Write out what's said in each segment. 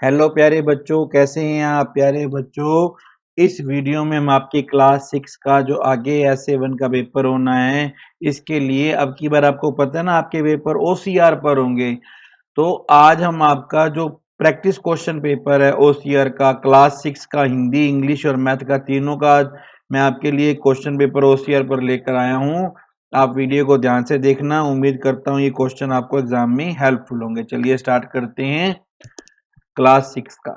Hello प्यारे बच्चों, कैसे हैं आप प्यारे बच्चों। इस वीडियो में हम आपकी क्लास 6 का जो आगे S7 का पेपर होना है, इसके लिए अब की बार आपको पता है ना, आपके पेपर OCR पर होंगे। तो आज हम आपका जो प्रैक्टिस क्वेश्चन पेपर है OCR का, क्लास 6 का हिंदी, इंग्लिश और मैथ का, तीनों का मैं आपके लिए क्वेश्चन पेपर OCR पर लेकर आया हूँ। आप वीडियो को ध्यान से देखना, उम्मीद करता हूँ ये क्वेश्चन आपको एग्जाम में हेल्पफुल होंगे। चलिए स्टार्ट करते हैं क्लास 6 का।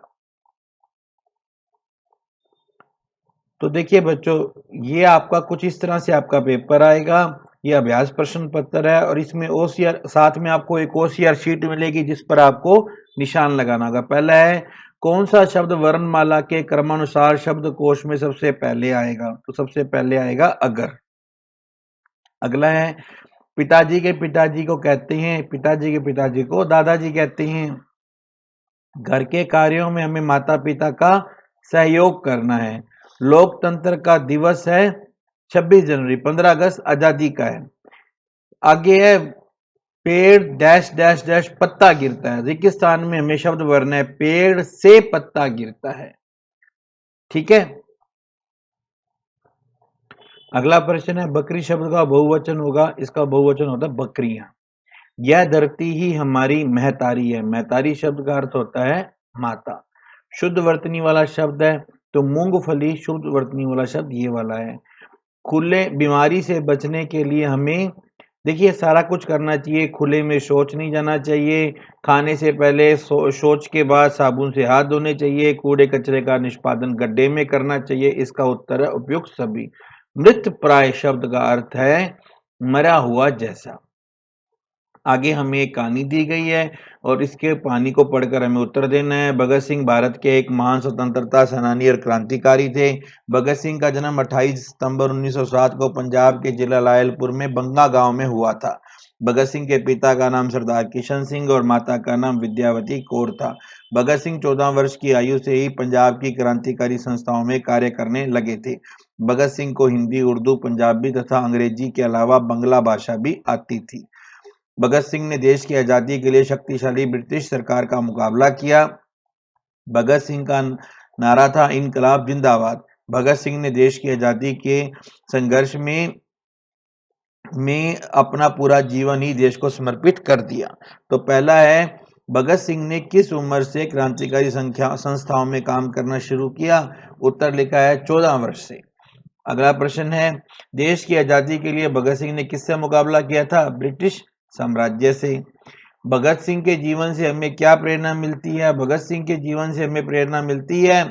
तो देखिए बच्चों, ये आपका कुछ इस तरह से आपका पेपर आएगा। ये अभ्यास प्रश्न पत्र है और इसमें OCR साथ में आपको एक OCR शीट मिलेगी जिस पर आपको निशान लगाना होगा। पहला है, कौन सा शब्द वर्णमाला के क्रमानुसार शब्दकोश में सबसे पहले आएगा? तो सबसे पहले आएगा अगर। अगला है, पिताजी को कहते हैं, पिताजी के पिताजी को दादाजी कहते हैं। घर के कार्यों में हमें माता पिता का सहयोग करना है। लोकतंत्र का दिवस है 26 जनवरी, 15 अगस्त आजादी का है। आगे है, पेड़ डैश डैश डैश पत्ता गिरता है। रेगिस्तान में हमें शब्द वर्ण है, पेड़ से पत्ता गिरता है। ठीक है। अगला प्रश्न है, बकरी शब्द का बहुवचन होगा, इसका बहुवचन होता है बकरियां। यह धरती ही हमारी महतारी है। महतारी शब्द का अर्थ होता है माता। शुद्ध वर्तनी वाला शब्द है तो मूंगफली शुद्ध वर्तनी वाला शब्द ये वाला है। खुले बीमारी से बचने के लिए हमें देखिए सारा कुछ करना चाहिए। खुले में शौच नहीं जाना चाहिए। खाने से पहले शौच के बाद साबुन से हाथ धोने चाहिए। कूड़े कचरे का निष्पादन गड्ढे में करना चाहिए। इसका उत्तर है उपयुक्त सभी। मृत प्राय शब्द का अर्थ है मरा हुआ जैसा। आगे हमें एक कहानी दी गई है और इसके पानी को पढ़कर हमें उत्तर देना है। भगत सिंह भारत के एक महान स्वतंत्रता सेनानी और क्रांतिकारी थे। भगत सिंह का जन्म 28 सितंबर 1907 को पंजाब के जिला लायलपुर में बंगा गांव में हुआ था। भगत सिंह के पिता का नाम सरदार किशन सिंह और माता का नाम विद्यावती कौर था। भगत सिंह 14 वर्ष की आयु से ही पंजाब की क्रांतिकारी संस्थाओं में कार्य करने लगे थे। भगत सिंह को हिंदी, उर्दू, पंजाबी तथा अंग्रेजी के अलावा बंगला भाषा भी आती थी। भगत सिंह ने देश की आजादी के लिए शक्तिशाली ब्रिटिश सरकार का मुकाबला किया। भगत सिंह का नारा था इनकलाब जिंदाबाद। भगत सिंह ने देश की आजादी के संघर्ष में अपना पूरा जीवन ही देश को समर्पित कर दिया। तो पहला है, भगत सिंह ने किस उम्र से क्रांतिकारी संस्थाओं में काम करना शुरू किया? उत्तर लिखा है 14 वर्ष से। अगला प्रश्न है, देश की आजादी के लिए भगत सिंह ने किससे मुकाबला किया था? ब्रिटिश साम्राज्य से। भगत सिंह के जीवन से हमें क्या प्रेरणा मिलती है? भगत सिंह के जीवन से हमें प्रेरणा मिलती है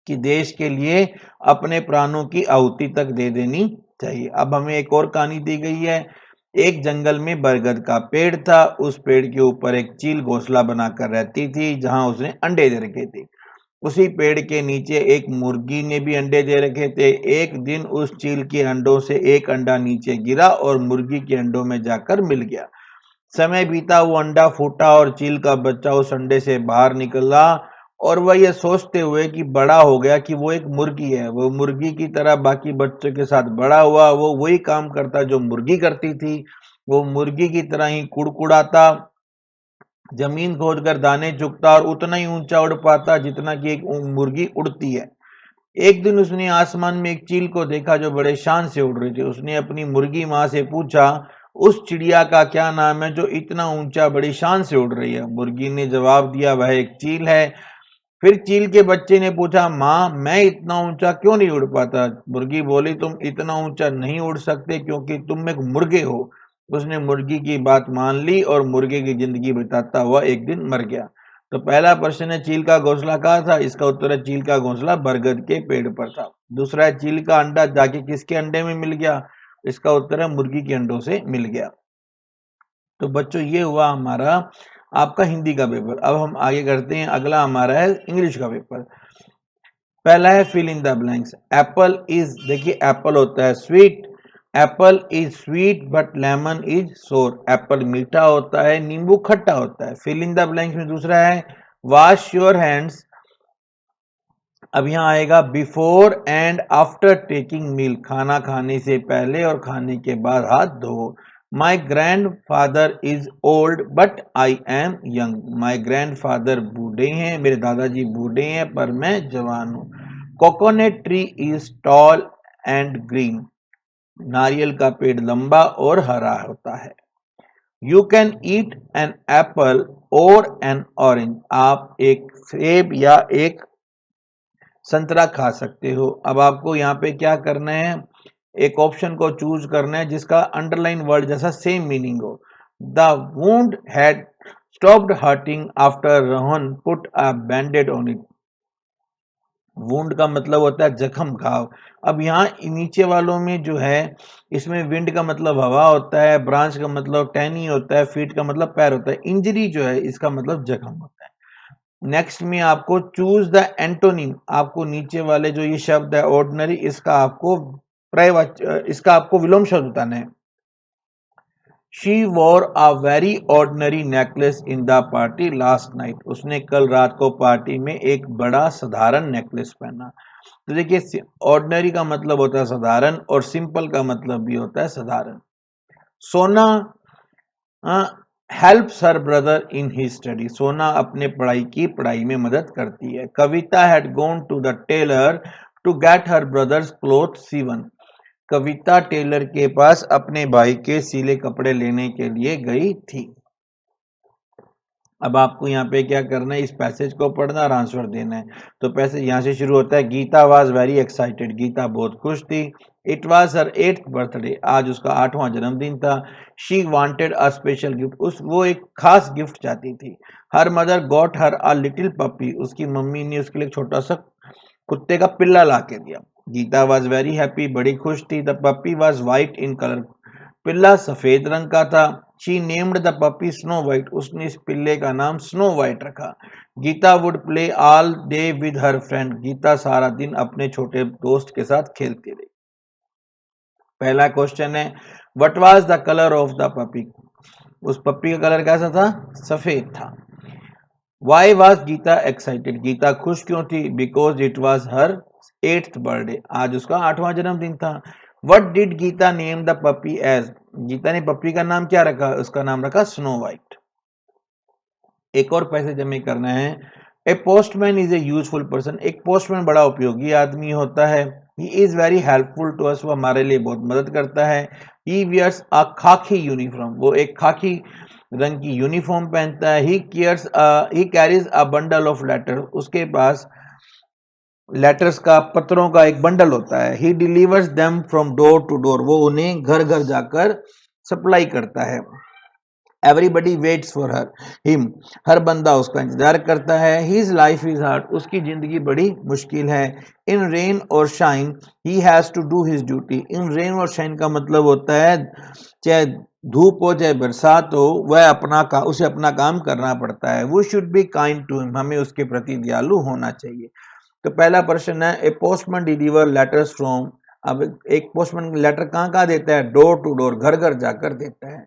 कि देश के लिए अपने प्राणों की आहुति तक दे देनी चाहिए। अब हमें एक और कहानी दी गई है। एक जंगल में बरगद का पेड़ था। उस पेड़ के ऊपर एक चील घोंसला बनाकर रहती थी जहां उसने अंडे दे रखे थे। उसी पेड़ के नीचे एक मुर्गी ने भी अंडे दे रखे थे। एक दिन उस चील के अंडों से एक अंडा नीचे गिरा और मुर्गी के अंडों में जाकर मिल गया। समय बीता, वो अंडा फूटा और चील का बच्चा उस अंडे से बाहर निकला और वह यह सोचते हुए कि बड़ा हो गया कि वो एक मुर्गी है। वो मुर्गी की तरह बाकी बच्चों के साथ बड़ा हुआ। वो वही काम करता जो मुर्गी करती थी। वो मुर्गी की तरह ही कुड़कुड़ाता, जमीन खोदकर दाने चुगता और उतना ही ऊंचा उड़ पाता जितना कि एक मुर्गी उड़ती है। एक दिन उसने आसमान में एक चील को देखा जो बड़े शान से उड़ रही थी। उसने अपनी मुर्गी माँ से पूछा, उस चिड़िया का क्या नाम है जो इतना ऊंचा बड़ी शान से उड़ रही है? मुर्गी ने जवाब दिया, वह एक चील है। फिर चील के बच्चे ने पूछा, माँ मैं इतना ऊंचा क्यों नहीं उड़ पाता? मुर्गी बोली, तुम इतना ऊंचा नहीं उड़ सकते क्योंकि तुम एक मुर्गे हो। उसने मुर्गी की बात मान ली और मुर्गे की जिंदगी बिताता हुआ एक दिन मर गया। तो पहला प्रश्न है, चील का घोंसला कहाँ था? इसका उत्तर है, चील का घोंसला बरगद के पेड़ पर था। दूसरा है, चील का अंडा जाके किसके अंडे में मिल गया? इसका उत्तर है, मुर्गी के अंडों से मिल गया। तो बच्चों, ये हुआ हमारा आपका हिंदी का पेपर। अब हम आगे करते हैं, अगला हमारा है इंग्लिश का पेपर। पहला है fill in the blanks. Apple is, देखिए एप्पल होता है sweet. Apple is sweet but lemon is sour. Apple मीठा होता है, नींबू खट्टा होता है। फिल इन द ब्लैंक्स में दूसरा है, वॉश योर हैंड्स। अब यहाँ आएगा बिफोर एंड आफ्टर टेकिंग मील। खाना खाने से पहले और खाने के बाद हाथ धो। My grand father is old but I am young. My grand father बूढ़े हैं, मेरे दादाजी बूढ़े हैं पर मैं जवान हूँ। Coconut tree is tall and green. नारियल का पेड़ लंबा और हरा होता है। You can eat an apple और एन ऑरेंज। आप एक सेब या एक संतरा खा सकते हो। अब आपको यहाँ पे क्या करना है, एक ऑप्शन को चूज करना है जिसका अंडरलाइन वर्ड जैसा सेम मीनिंग हो। The wound had stopped hurting after Rohan put a bandaid on it. Wound का मतलब होता है जख्म, घाव। अब यहाँ नीचे वालों में जो है, इसमें विंड का मतलब हवा होता है, ब्रांच का मतलब टहनी होता है, फीट का मतलब पैर होता है। इंजरी जो है इसका मतलब जख्म होता है। नेक्स्ट में आपको चूज द एंटोनिम। आपको नीचे वाले जो ये शब्द है ऑर्डिनरी, इसका आपको विलोम शब्द बताना है। She war a very ordinary necklace in the party last night. उसने कल रात को पार्टी में एक बड़ा साधारण नेकलेस पहना। तो देखिए, ऑर्डिनरी का मतलब होता है साधारण और सिंपल का मतलब भी होता है साधारण। Sona helps her brother in he study. Sona अपने पढ़ाई में मदद करती है। Kavita had gone to the tailor to get her brother's cloth sewn. Kavita tailor के पास अपने भाई के सिले कपड़े लेने के लिए गई थी। अब आपको यहाँ पे क्या करना है, इस पैसेज को पढ़ना और आंसर देना है। तो पैसेज यहाँ से शुरू होता है। Geeta was very excited. Geeta बहुत खुश थी। It was her 8th birthday. आज उसका 8वां जन्मदिन था। She wanted a special gift. वो एक खास गिफ्ट चाहती थी। Her mother got her a little puppy. उसकी मम्मी ने उसके लिए छोटा सा कुत्ते का पिल्ला ला के दिया। Geeta was very happy. बड़ी खुश थी। The puppy was white in colour. पिल्ला सफेद रंग का था। She named the puppy Snow White. उसने इस पिल्ले का नाम स्नो वाइट रखा। Geeta would play all day with her friend. Geeta सारा दिन अपने छोटे दोस्त के साथ खेलती रही। पहला क्वेश्चन है, what was the colour of the puppy. उस पप्पी का कलर कैसा था, सफेद था। Why was Geeta excited. Geeta खुश क्यों थी, because it was her 8th birthday. आज उसका 8वां जन्मदिन था। What did Geeta name the puppy as. Geeta ने पपी का नाम क्या रखा, उसका नाम रखा स्नो वाइट। एक और पैसेज हमें करना है। A postman is a useful person. एक पोस्टमैन बड़ा उपयोगी आदमी होता है। He is very helpful to us. वो हमारे लिए बहुत मदद करता है। ही वियर्स अ खाकी यूनिफॉर्म। वो एक खाकी रंग की यूनिफॉर्म पहनता है। He carries a bundle of letter. उसके पास लेटर्स का, पत्रों का एक बंडल होता है। He delivers them from door to door. वो उन्हें घर घर जाकर सप्लाई करता है। Everybody waits for him. हर बंदा उसका इंतजार करता है। His life is hard. उसकी जिंदगी बड़ी मुश्किल है। इन रेन और shine he has to do his duty. In rain और शाइन का मतलब होता है चाहे धूप हो चाहे बरसात हो, उसे अपना काम करना पड़ता है। वो should be kind to him. हमें उसके प्रति दयालु होना चाहिए। तो पहला प्रश्न है, a postman deliver letters from. अब एक पोस्टमैन लेटर कहाँ कहाँ देता है, डोर टू डोर, घर घर जाकर देता है।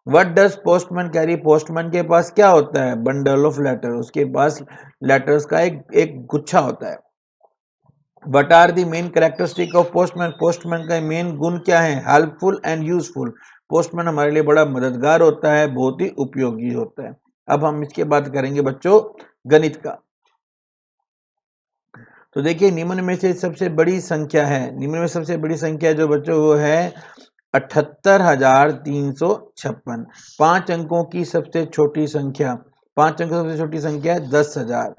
What does postman carry. Postman के पास क्या होता है, बंडल ऑफ लेटर। उसके पास लेटर्स का एक गुच्छा होता है। What are the main characteristic of postman. Postman का मेन गुण क्या है, हेल्पफुल एंड यूजफुल। पोस्टमैन हमारे लिए बड़ा मददगार होता है, बहुत ही उपयोगी होता है। अब हम इसके बाद करेंगे बच्चों गणित का। तो देखिए, निम्न में से सबसे बड़ी संख्या है, निम्न में सबसे बड़ी संख्या जो बच्चों वो है 78,356। 5 अंकों की सबसे छोटी संख्या, 5 अंकों की सबसे छोटी संख्या 10,000।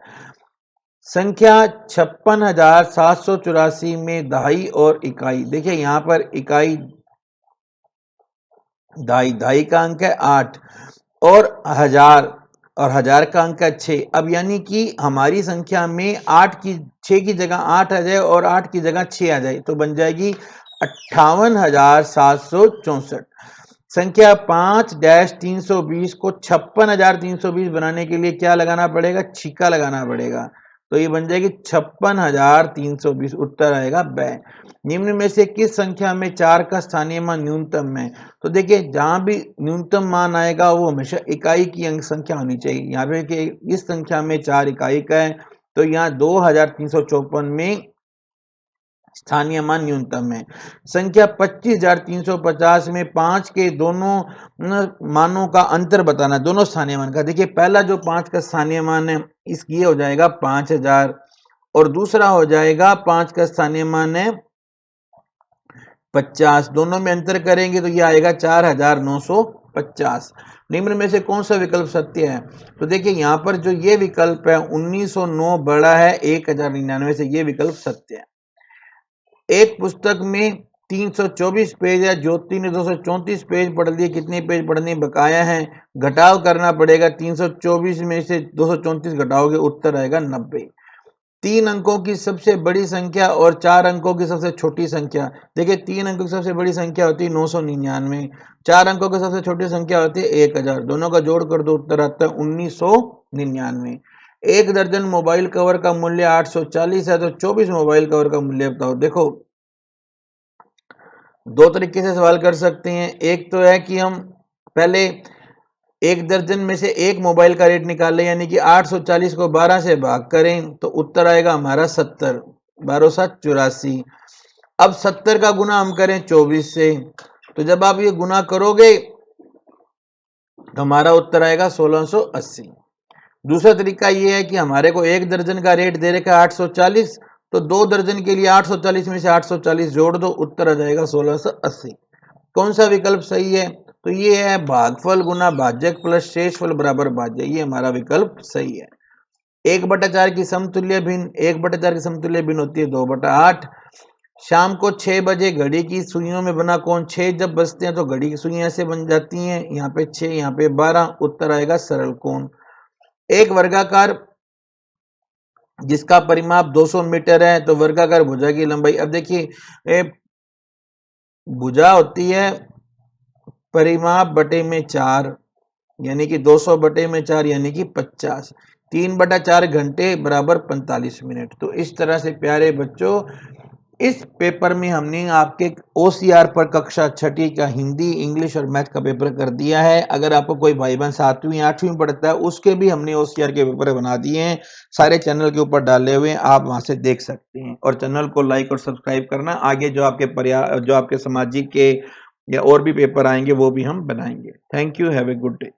संख्या 56,784 में दहाई और इकाई। देखिए यहाँ पर इकाई दहाई का अंक है 8 और हजार का अंक है 6। अब यानी कि हमारी संख्या में 6 की जगह 8 आ जाए और 8 की जगह 6 आ जाए तो बन जाएगी 58,764। संख्या 5-320 को 56,320 बनाने के लिए क्या लगाना पड़ेगा, छिक्का लगाना पड़ेगा। तो ये बन जाएगी 56,320। उत्तर आएगा ब। निम्न में से किस संख्या में 4 का स्थानीय मान न्यूनतम है। तो देखिए, जहां भी न्यूनतम मान आएगा वो हमेशा इकाई की अंक संख्या होनी चाहिए। यहाँ पे कि इस संख्या में 4 इकाई का है, तो यहाँ 2,354 में स्थानीय मान न्यूनतम है। संख्या 25,350 में 5 के दोनों मानों का अंतर बताना, दोनों स्थानीय मान का। देखिए पहला जो 5 का स्थानीय मान है इसकी हो जाएगा 5,000 और दूसरा हो जाएगा 5 का स्थानीय मान है 50। दोनों में अंतर करेंगे तो ये आएगा 4,950। निम्न में से कौन सा विकल्प सत्य है? तो देखिए यहाँ पर जो ये विकल्प है 1909 बड़ा है 1,099 से, ये विकल्प सत्य है। एक पुस्तक में 324 पेज है, ज्योति ने 234 पेज पढ़ लिए, कितने पेज पढ़ने बकाया हैं? घटाव करना पड़ेगा, 324 में से 234 घटाओगे उत्तर आएगा 90। 3 अंकों की सबसे बड़ी संख्या और 4 अंकों की सबसे छोटी संख्या। देखिए 3 अंकों की सबसे बड़ी संख्या होती है 999, 4 अंकों की सबसे छोटी संख्या होती है 1000, दोनों का जोड़ कर दो उत्तर आता है 1999। 1 दर्जन मोबाइल कवर का मूल्य 840 है तो 24 मोबाइल कवर का मूल्य बताओ। देखो 2 तरीके से सवाल कर सकते हैं। एक तो है कि हम पहले 1 दर्जन में से एक मोबाइल का रेट निकाल लें, यानी कि 840 को 12 से भाग करें तो उत्तर आएगा हमारा 70, 12 7 84। अब 70 का गुना हम करें 24 से, तो जब आप ये गुना करोगे तो हमारा उत्तर आएगा 1680। दूसरा तरीका ये है कि हमारे को 1 दर्जन का रेट दे रखा है 840, तो 2 दर्जन के लिए 840 में से 840 जोड़ दो, उत्तर आ जाएगा 1680। कौन सा विकल्प सही है? तो ये है भागफल गुना भाजक प्लस शेषफल बराबर भाज्य, ये हमारा विकल्प सही है। 1/4 की समतुल्य भिन्न, 1/4 की समतुल्य भिन्न होती है 2/8। शाम को 6 बजे घड़ी की सुइयों में बना कोण, 6 जब बजते हैं तो घड़ी की सुइयां ऐसे बन जाती हैं, यहाँ पे 6 यहाँ पे 12, उत्तर आएगा सरल कोण। एक वर्गाकार जिसका परिमाप 200 मीटर है तो वर्गाकार भुजा की लंबाई, अब देखिए भुजा होती है परिमाप बटे में 4, यानी कि 200 बटे में 4 यानी कि 50। 3/4 घंटे बराबर 45 मिनट। तो इस तरह से प्यारे बच्चों इस पेपर में हमने आपके OCR पर कक्षा 6ठी का हिंदी, इंग्लिश और मैथ का पेपर कर दिया है। अगर आपको कोई भाई बहन 7वीं 8वीं में पढ़ता है उसके भी हमने OCR के पेपर बना दिए हैं, सारे चैनल के ऊपर डाले हुए हैं, आप वहां से देख सकते हैं। और चैनल को लाइक और सब्सक्राइब करना, आगे जो आपके सामाजिक के या और भी पेपर आएंगे वो भी हम बनाएंगे। Thank you, have a good day.